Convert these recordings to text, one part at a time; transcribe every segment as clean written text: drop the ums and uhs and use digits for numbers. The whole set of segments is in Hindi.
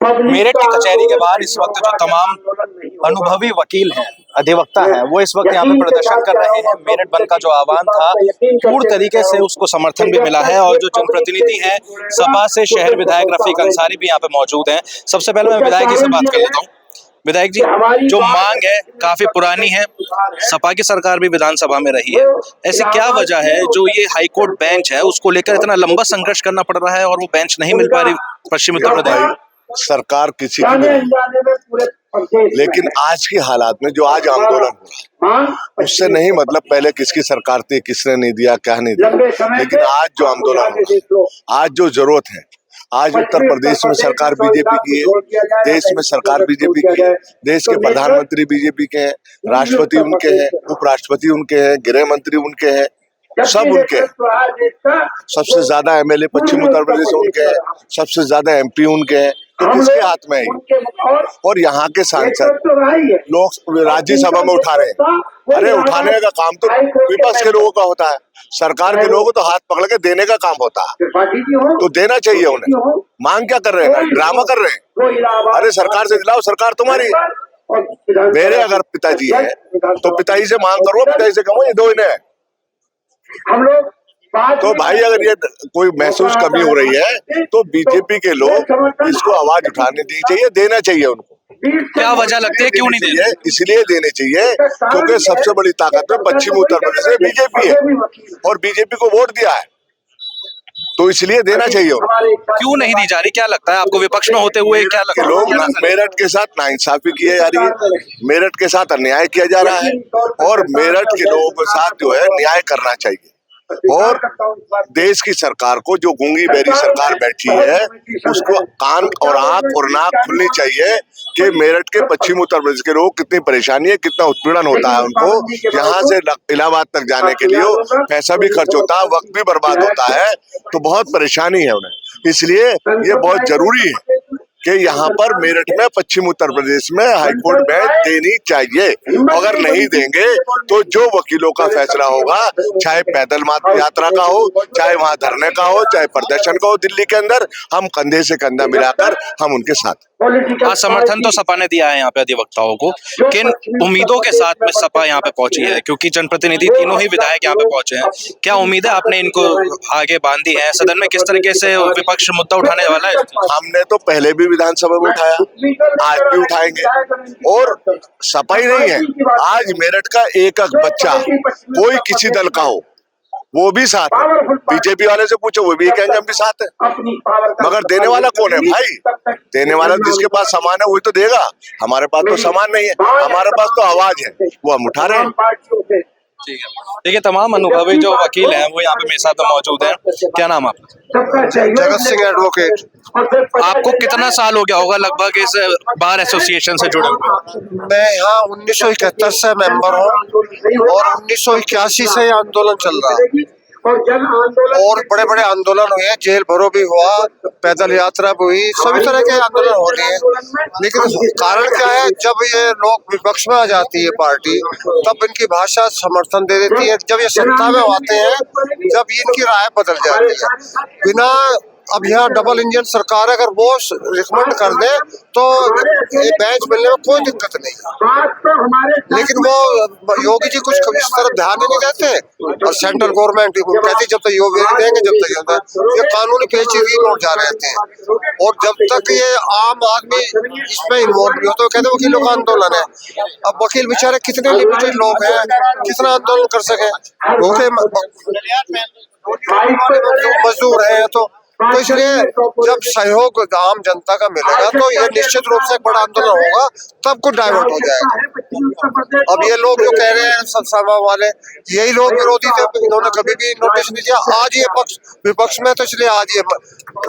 मेरठ की कचहरी के बाहर इस वक्त जो तमाम अनुभवी वकील हैं, अधिवक्ता हैं, वो इस वक्त यहाँ पे प्रदर्शन कर रहे हैं। मेरठ बंद का जो आह्वान था, पूर्ण तरीके से उसको समर्थन भी मिला है और जो जनप्रतिनिधि हैं सपा से शहर विधायक रफीक अंसारी भी यहाँ पे मौजूद हैं। सबसे पहले मैं विधायक जी से बात कर लेता हूँ। विधायक जी, जो मांग है काफी पुरानी है, सपा की सरकार भी विधानसभा में रही है, ऐसी क्या वजह है जो ये हाईकोर्ट बेंच है उसको लेकर इतना लंबा संघर्ष करना पड़ रहा है और वो बेंच नहीं मिल पा रही पश्चिमी उत्तर प्रदेश? सरकार किसी की नहीं, लेकिन आज की हालात में जो आज आंदोलन हो रहा है उससे नहीं मतलब पहले किसकी सरकार थी, किसने नहीं दिया, क्या नहीं दिया, लेकिन आज जो आंदोलन हो रहा है, आज जो जरूरत है, आज उत्तर प्रदेश में सरकार बीजेपी की है, देश में सरकार बीजेपी की है, देश के प्रधानमंत्री बीजेपी के हैं, राष्ट्रपति उनके हैं, उपराष्ट्रपति उनके हैं, गृह मंत्री उनके हैं, सब उनके हैं। सबसे ज्यादा एमएलए पश्चिम उत्तर प्रदेश उनके हैं, सबसे ज्यादा एमपी उनके हैं। तो किसके हाथ में है? और यहाँ के सांसद लोग राज्यसभा में उठा रहे हैं। अरे उठाने का काम तो विपक्ष के लोगों का होता है, सरकार के लोगों को तो हाथ पकड़ के देने का काम होता है, तो देना चाहिए उन्हें। मांग क्या कर रहे हैं? ड्रामा कर रहे हैं। अरे सरकार से दिलाओ, सरकार तुम्हारी। मेरे अगर पिताजी है तो पिताजी से मांग करो, पिताजी से कहो ये दो इन्हें। हम लोग तो भाई अगर ये कोई महसूस कमी हो रही है तो बीजेपी के लोग इसको आवाज उठाने दी चाहिए, देना चाहिए उनको। क्या वजह लगती है क्यों नहीं दे रहे? इसलिए देने चाहिए क्योंकि सबसे बड़ी ताकत में पश्चिम उत्तर प्रदेश में बीजेपी है और बीजेपी को वोट दिया है, तो इसलिए देना चाहिए उनको। क्यों नहीं दी जा रही? क्या लगता है आपको विपक्ष में होते हुए? क्या लगता है लोग मेरठ के साथ नाइंसाफी की जा रही है, मेरठ के साथ अन्याय किया जा रहा है और मेरठ के लोगों के साथ जो है न्याय करना चाहिए। और देश की सरकार को, जो गूंगी बेरी सरकार बैठी है, उसको कान और आंख और नाक खुलनी चाहिए कि मेरठ के पश्चिम उत्तर प्रदेश के लोग कितनी परेशानी है, कितना उत्पीड़न होता है उनको। यहाँ से इलाहाबाद तक जाने के लिए पैसा भी खर्च होता है, वक्त भी बर्बाद होता है, तो बहुत परेशानी है उन्हें। इसलिए ये बहुत जरूरी है कि यहाँ पर मेरठ में पश्चिम उत्तर प्रदेश में हाईकोर्ट बेंच देनी चाहिए। अगर नहीं देंगे तो जो वकीलों का फैसला होगा, चाहे पैदल यात्रा का हो, चाहे वहाँ धरने का हो, चाहे प्रदर्शन का हो दिल्ली के अंदर, हम कंधे से कंधा मिलाकर हम उनके साथ। समर्थन तो सपा ने दिया है यहाँ पे अधिवक्ताओं को, किन उम्मीदों के साथ में सपा यहाँ पे पहुंची है? क्योंकि जनप्रतिनिधि तीनों ही विधायक यहाँ पे पहुंचे हैं, क्या उम्मीद है आपने इनको आगे बांधी है? सदन में किस तरीके से विपक्ष मुद्दा उठाने वाला है? हमने तो पहले भी विधानसभा में उठाया, आज भी उठाएंगे। और सपा ही नहीं है, आज मेरठ का एक बच्चा कोई किसी दल का हो वो भी साथ है। बीजेपी वाले से पूछो, वो भी कहेंगे हम भी साथ है। मगर देने वाला कौन है भाई? देने वाला जिसके पास सामान है वही तो देगा। हमारे पास तो सामान नहीं है, हमारे पास तो आवाज है, वो हम उठा रहे हैं। ठीक है, देखिए तमाम अनुभवी जो वकील हैं वो यहाँ पे मेरे साथ मौजूद हैं। क्या नाम आपका? जगत सिंह एडवोकेट। आपको कितना साल हो गया होगा लगभग इस बार एसोसिएशन से जुड़े हुए? मैं यहाँ 1971 से मेंबर हूँ और 1981 से ये आंदोलन चल रहा है और बड़े बड़े आंदोलन हुए, जेल भरो भी हुआ, पैदल यात्रा भी हुई, सभी तरह के आंदोलन हो रहे हैं। लेकिन कारण क्या है? जब ये लोग विपक्ष में आ जाती है पार्टी, तब इनकी भाषा समर्थन दे देती है। जब ये सत्ता में आते हैं, जब इनकी राय बदल जाती है। बिना अब यहाँ डबल इंजन सरकार, अगर वो रिकमेंड कर दे तो ये बेंच मिलने में कोई दिक्कत नहीं। लेकिन वो योगी जी कुछ इस तरफ ध्यान ही नहीं देते और सेंट्रल गवर्नमेंट कहती जब तक योगी नहीं देंगे जब तक ये कानूनी पेचीदगी में उलझा रहते हैं। और जब तक ये आम आदमी इसमें इन्वॉल्व नहीं होता, कहते वकीलों का आंदोलन है। अब वकील बेचारे कितने लिमिटेड लोग हैं, कितना आंदोलन कर सके, मजदूर है। तो इसलिए जब सहयोग आम जनता का मिलेगा तो ये निश्चित रूप से एक बड़ा आंदोलन होगा, तब कुछ डाइवर्ट हो जाएगा। अब ये लोग जो कह रहे हैं सपा वाले, यही लोग विरोधी थे, इन्होंने कभी भी नोटिस नहीं दिया। आज ये पक्ष विपक्ष में, तो इसलिए आज ये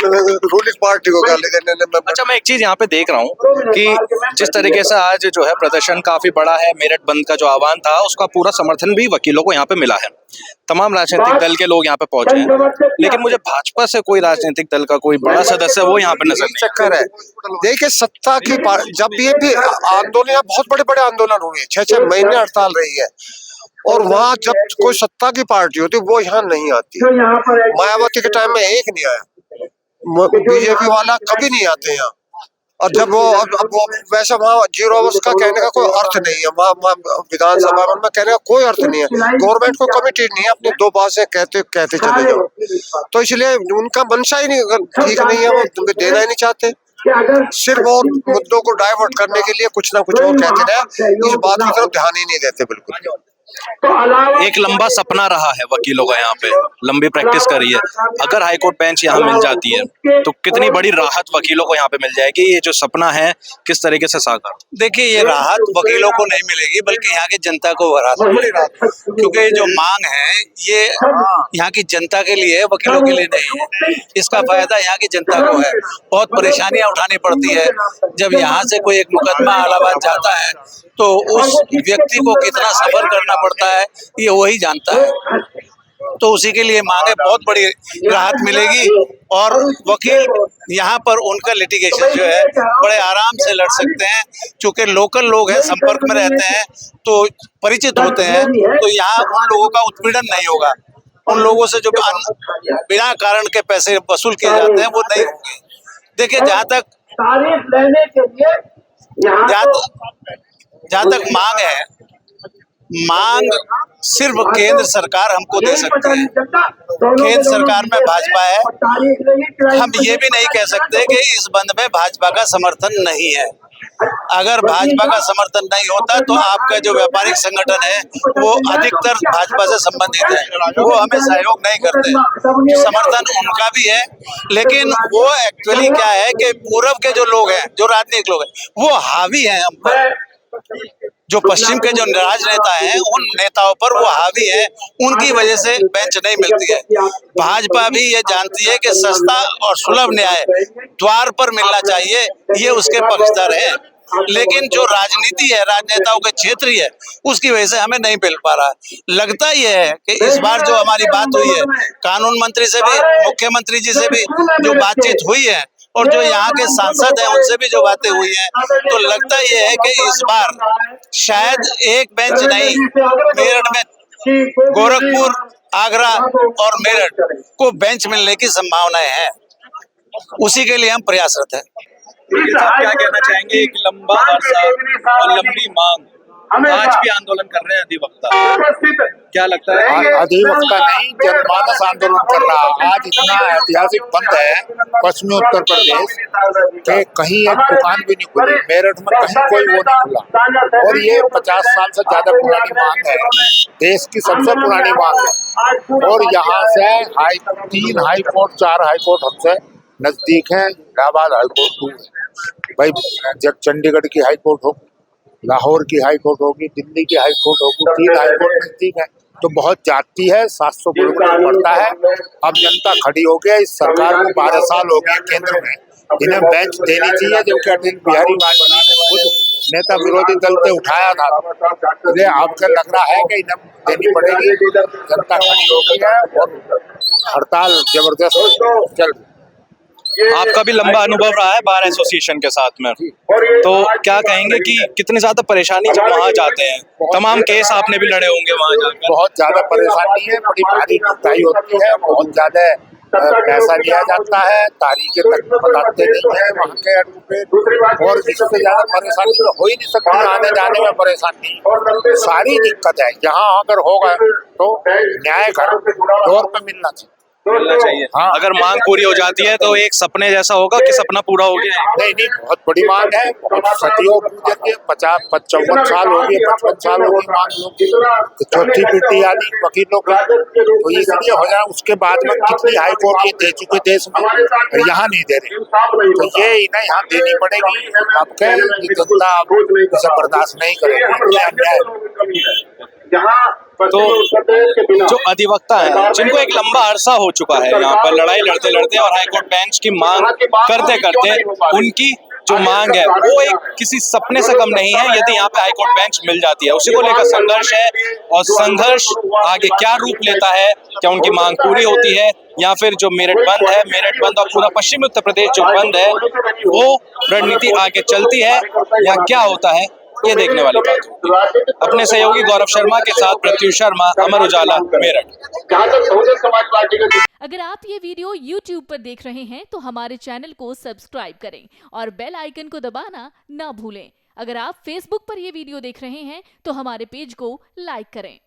रूलिंग पार्टी को गाली देने। अच्छा, मैं एक चीज यहाँ पे देख रहा हूँ कि जिस तरीके से आज जो है प्रदर्शन काफी बड़ा है, मेरठ बंद का जो आह्वान था उसका पूरा समर्थन भी वकीलों को यहाँ पे मिला है, तमाम राजनीतिक दल के लोग यहाँ पे पहुंचे हैं। लेकिन मुझे भाजपा से कोई राजनीतिक दल का कोई बड़ा सदस्य वो यहाँ पे नजर नहीं। चक्कर है, देखिए सत्ता की जब ये भी आंदोलन, बहुत बड़े बड़े आंदोलन हुए, 6-6 महीने हड़ताल रही है, और वहाँ जब कोई सत्ता की पार्टी होती वो यहाँ नहीं आती। मायावती के टाइम में एक नहीं आया, बीजेपी वाला कभी नहीं आते यहाँ। और जब वो वैसे वहाँ 0 आवर्स का कहने का कोई अर्थ नहीं है, वहाँ विधानसभा में कहने का कोई अर्थ नहीं है। गवर्नमेंट को कमिटी नहीं है अपनी 2 बात से कहते कहते चले जाओ, तो इसलिए उनका मंशा ही नहीं ठीक नहीं है, वो देना ही नहीं चाहते, सिर्फ वो मुद्दों को डाइवर्ट करने के लिए कुछ ना कुछ और कहते रहे, इस बात की तरफ ध्यान ही नहीं देते बिल्कुल। एक लंबा सपना रहा है वकीलों का, यहाँ पे लंबी प्रैक्टिस करी है। अगर हाईकोर्ट बेंच यहाँ मिल जाती है तो कितनी बड़ी राहत वकीलों को यहाँ पे मिल जाएगी, ये जो सपना है किस तरीके से साकार? देखिए, ये राहत वकीलों को नहीं मिलेगी बल्कि यहाँ की जनता को राहत मिलेगी, क्योंकि ये जो मांग है ये यहाँ की जनता के लिए, वकीलों के लिए नहीं है। इसका फायदा यहाँ की जनता को है। बहुत परेशानियां उठानी पड़ती है जब यहाँ से कोई एक मुकदमा इलाहाबाद जाता है तो उस व्यक्ति को कितना सफर करना पड़ता है ये वही जानता है। तो उसी के लिए मांगे बहुत बड़ी राहत मिलेगी और वकील यहाँ पर उनका लिटिगेशन जो है बड़े आराम से लड़ सकते हैं, क्योंकि लोकल लोग हैं, संपर्क में रहते हैं, तो परिचित होते हैं, तो यहाँ उन लोगों का उत्पीड़न नहीं होगा। उन लोगों से जो बिना कारण के पैसे वसूल किए जाते हैं वो नहीं होंगे। देखिए, जहाँ तक मांग है, मांग सिर्फ केंद्र सरकार हमको दे सकती है। केंद्र सरकार में भाजपा है, हम ये भी नहीं कह सकते कि इस बंद में भाजपा का समर्थन नहीं है। अगर भाजपा का समर्थन नहीं होता तो आपका जो व्यापारिक संगठन है वो अधिकतर भाजपा से संबंधित है, वो हमें सहयोग नहीं करते। समर्थन उनका भी है, लेकिन वो एक्चुअली क्या है कि पूर्व के जो लोग हैं, जो राजनीतिक लोग हैं, वो हावी हैं हम पर। जो पश्चिम के जो राजनेता हैं, उन नेताओं पर वो हावी है, उनकी वजह से बेंच नहीं मिलती है। भाजपा भी ये जानती है कि सस्ता और सुलभ न्याय द्वार पर मिलना चाहिए, ये उसके पक्षधर है, लेकिन जो राजनीति है, राजनेताओं के क्षेत्र है, उसकी वजह से हमें नहीं मिल पा रहा। लगता ये है कि इस बार जो हमारी बात हुई है, कानून मंत्री से भी, मुख्यमंत्री जी से भी जो बातचीत हुई है और जो यहाँ के सांसद हैं उनसे भी जो बातें हुई हैं, तो लगता ये है कि इस बार शायद एक बेंच नहीं, मेरठ में गोरखपुर, आगरा और मेरठ को बेंच मिलने की संभावनाएं हैं। उसी के लिए हम प्रयासरत हैं। क्या कहना चाहेंगे? एक लंबा अरसा और लंबी मांग, आज भी आंदोलन कर रहे हैं अधिवक्ता, क्या लगता है? अधिवक्ता नहीं, जनमानस आंदोलन कर रहा। आज इतना ऐतिहासिक बंद है पश्चिमी उत्तर प्रदेश के, कहीं एक दुकान भी नहीं खुली, मेरठ में कहीं कोई वो नहीं खुला, और ये 50 साल से ज्यादा पुरानी मांग है, देश की सबसे पुरानी मांग है। और यहाँ से 3 हाई कोर्ट 4 हाई कोर्ट हमसे नजदीक है। इलाहाबाद हाई कोर्ट दूर है भाई, जब चंडीगढ़ की हाई कोर्ट होगी, लाहौर की हाई कोर्ट होगी, दिल्ली की हाई कोर्ट होगी, 3 हाई कोर्ट नजदीक है, तो बहुत जाती है, 700 किलोमीटर पड़ता है। अब जनता खड़ी हो गई, इस सरकार को 12 साल हो गए केंद्र में, इन्हें बेंच देनी चाहिए, जबकि अटल बिहारी वाजपेयी ने खुद नेता विरोधी दल से उठाया था। मुझे आपको लग रहा है कि इन्हें देनी पड़ेगी। जनता खड़ी हो गई है और हड़ताल जबरदस्त चल रही है। आपका भी लंबा अनुभव रहा है बार एसोसिएशन के साथ में, तो क्या कहेंगे कि कितनी ज्यादा परेशानी जब वहाँ जाते हैं? तमाम केस आपने भी लड़े होंगे वहाँ जाकर। बहुत ज्यादा परेशानी है, बड़ी भारी जुताई होती है, बहुत ज्यादा पैसा लिया जाता है, तारीखें तक बताते नहीं है वहाँ के एडवोकेट, और इससे ज्यादा परेशानी तो हो ही नहीं सकती। आने जाने में परेशानी, सारी दिक्कत है। यहाँ अगर होगा तो न्याय घर दौर पे मिलना चाहिए। हाँ, अगर मांग पूरी हो जाती है तो एक सपने जैसा होगा कि सपना पूरा हो गया। नहीं, बहुत बड़ी मांग है, सदियों पूजन के 55 साल हो गए, 55 साल हो गए मांग लोग की, चौथी पीढ़ी आदि वकीलों की, तो इसलिए हो जाए। उसके बाद में कितनी हाई कोर्ट ये दे चुके देश में, यहाँ नहीं दे रहे, तो ये इन्हें यहाँ देनी पड़ेगी। अब क्या जनता इसे बर्दाश्त नहीं करेगी, अन्याय। तो जो अधिवक्ता है, जिनको एक लंबा अरसा हो चुका है यहाँ पर लड़ाई लड़ते लड़ते और हाईकोर्ट बेंच की मांग करते करते, उनकी जो मांग है वो एक किसी सपने से कम नहीं है यदि यहाँ पे हाईकोर्ट बेंच मिल जाती है। उसी को लेकर संघर्ष है, और संघर्ष आगे क्या रूप लेता है, क्या उनकी मांग पूरी होती है, या फिर जो मेरठ बंद है, मेरठ बंद और पूरा पश्चिमी उत्तर प्रदेश जो बंद है, वो रणनीति आगे चलती है, या क्या होता है, ये देखने वाली बात होगी। अपने सहयोगी गौरव शर्मा के साथ प्रत्युष शर्मा, अमर उजाला, मेरठ। अगर आप ये वीडियो YouTube पर देख रहे हैं तो हमारे चैनल को सब्सक्राइब करें और बेल आइकन को दबाना ना भूलें। अगर आप Facebook पर ये वीडियो देख रहे हैं तो हमारे पेज को लाइक करें।